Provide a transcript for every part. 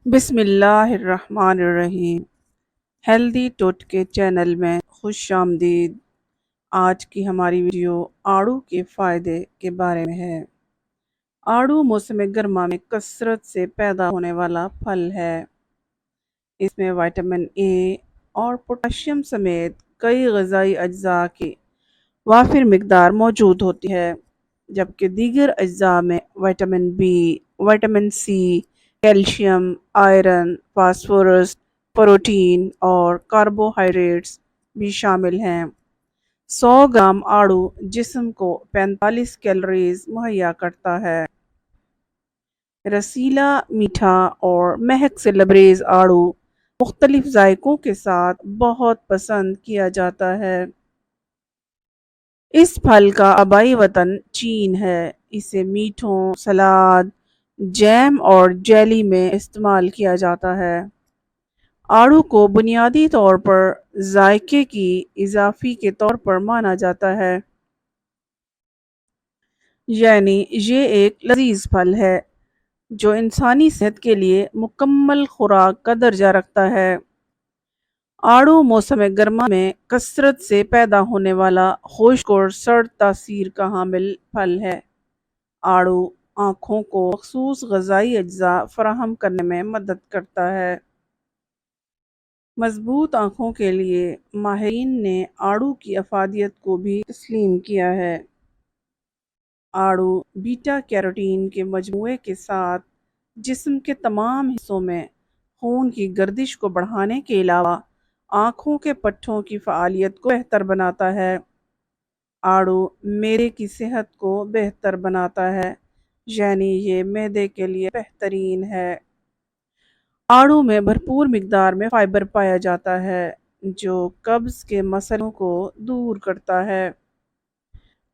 بسم اللہ الرحمن الرحیم۔ ہیلدی ٹوٹکے چینل میں خوش آمدید۔ آج کی ہماری ویڈیو آڑو کے فائدے کے بارے میں ہے۔ آڑو موسم گرما میں کثرت سے پیدا ہونے والا پھل ہے۔ اس میں وٹامن اے اور پوٹاشیم سمیت کئی غذائی اجزاء کی وافر مقدار موجود ہوتی ہے، جبکہ دیگر اجزاء میں vitamin B, vitamin C, calcium, iron, phosphorus, protein اور کاربوہائیڈریٹس بھی شامل ہیں۔ 100 گرام آڑو جسم کو 45 کیلوریز مہیا کرتا ہے۔ رسیلا، میٹھا اور مہک سے لبریز آڑو مختلف ذائقوں کے ساتھ بہت پسند کیا جاتا ہے۔ اس پھل کا آبائی وطن چین ہے۔ اسے میٹھوں، سلاد، جیم اور جیلی میں استعمال کیا جاتا ہے۔ آڑو کو بنیادی طور پر ذائقے کی اضافی کے طور پر مانا جاتا ہے، یعنی یہ ایک لذیذ پھل ہے جو انسانی صحت کے لیے مکمل خوراک کا درجہ رکھتا ہے۔ آڑو موسم گرما میں کثرت سے پیدا ہونے والا خشک اور سرد تاثیر کا حامل پھل ہے۔ آڑو آنکھوں کو مخصوص غذائی اجزاء فراہم کرنے میں مدد کرتا ہے۔ مضبوط آنکھوں کے لیے ماہرین نے آڑو کی افادیت کو بھی تسلیم کیا ہے۔ آڑو بیٹا کیروٹین کے مجموعے کے ساتھ جسم کے تمام حصوں میں خون کی گردش کو بڑھانے کے علاوہ آنکھوں کے پٹھوں کی فعالیت کو بہتر بناتا ہے۔ آڑو معدے کی صحت کو بہتر بناتا ہے، یعنی یہ معدے کے لیے بہترین ہے۔ آڑو میں بھرپور مقدار میں فائبر پایا جاتا ہے جو قبض کے مسئلوں کو دور کرتا ہے۔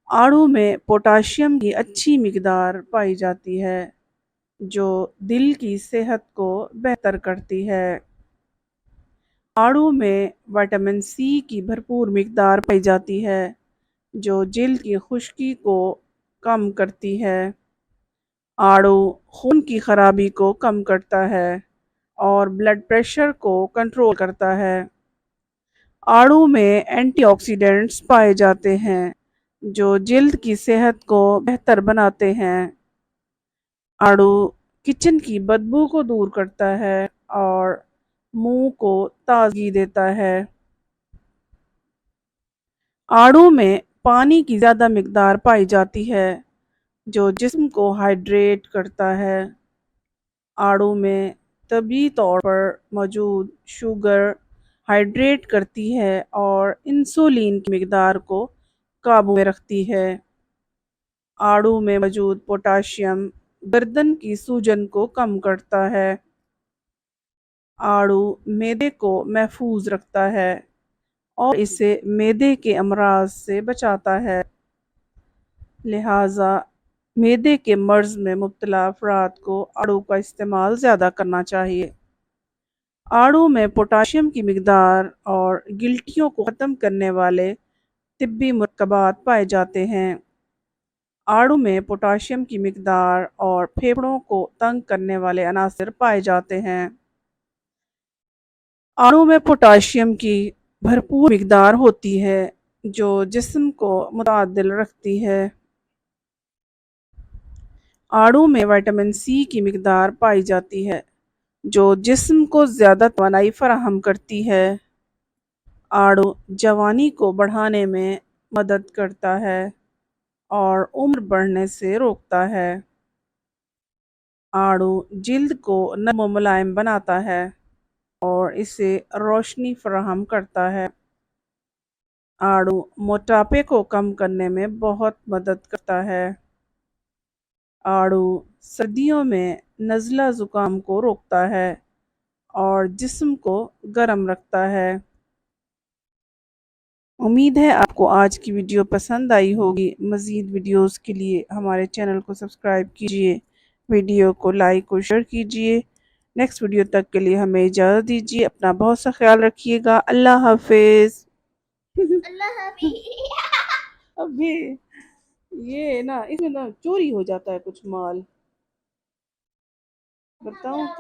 آڑو میں پوٹاشیم کی اچھی مقدار پائی جاتی ہے جو دل کی صحت کو بہتر کرتی ہے۔ آڑو میں وٹامن سی کی بھرپور مقدار پائی جاتی ہے جو جلد کی خشکی کو کم کرتی ہے۔ آڑو خون کی خرابی کو کم کرتا ہے اور بلڈ پریشر کو کنٹرول کرتا ہے۔ آڑو میں اینٹی آکسیڈنٹس پائے جاتے ہیں جو جلد کی صحت کو بہتر بناتے ہیں۔ آڑو کچن کی بدبو کو دور کرتا ہے اور منہ کو تازگی دیتا ہے۔ آڑو میں پانی کی زیادہ مقدار پائی جاتی ہے جو جسم کو ہائیڈریٹ کرتا ہے۔ آڑو میں طبیعی طور پر موجود شوگر ہائیڈریٹ کرتی ہے اور انسولین کی مقدار کو قابو میں رکھتی ہے۔ آڑو میں موجود پوٹاشیم گردن کی سوجن کو کم کرتا ہے۔ آڑو معدے کو محفوظ رکھتا ہے اور اسے معدے کے امراض سے بچاتا ہے، لہذا معدے کے مرض میں مبتلا افراد کو آڑو کا استعمال زیادہ کرنا چاہیے۔ آڑو میں پوٹاشیم کی مقدار اور گلٹیوں کو ختم کرنے والے طبی مرکبات پائے جاتے ہیں۔ آڑو میں پوٹاشیم کی مقدار اور پھیپھڑوں کو تنگ کرنے والے عناصر پائے جاتے ہیں۔ آڑو میں پوٹاشیم کی بھرپور مقدار ہوتی ہے جو جسم کو متعادل رکھتی ہے۔ آڑو میں وٹامن سی کی مقدار پائی جاتی ہے جو جسم کو زیادہ توانائی فراہم کرتی ہے۔ آڑو جوانی کو بڑھانے میں مدد کرتا ہے اور عمر بڑھنے سے روکتا ہے۔ آڑو جلد کو نرم و ملائم بناتا ہے اور اسے روشنی فراہم کرتا ہے۔ آڑو موٹاپے کو کم کرنے میں بہت مدد کرتا ہے۔ آڑو سردیوں میں نزلہ زکام کو روکتا ہے اور جسم کو گرم رکھتا ہے۔ امید ہے آپ کو آج کی ویڈیو پسند آئی ہوگی۔ مزید ویڈیوز کے لیے ہمارے چینل کو سبسکرائب کیجیے، ویڈیو کو لائک اور شیئر کیجیے۔ نیکسٹ ویڈیو تک کے لیے ہمیں اجازت دیجیے۔ اپنا بہت سا خیال رکھیے گا۔ اللہ حافظ۔ اللہ حافظ۔ ابھی یہ نا اس میں نا چوری ہو جاتا ہے کچھ مال، بتاؤں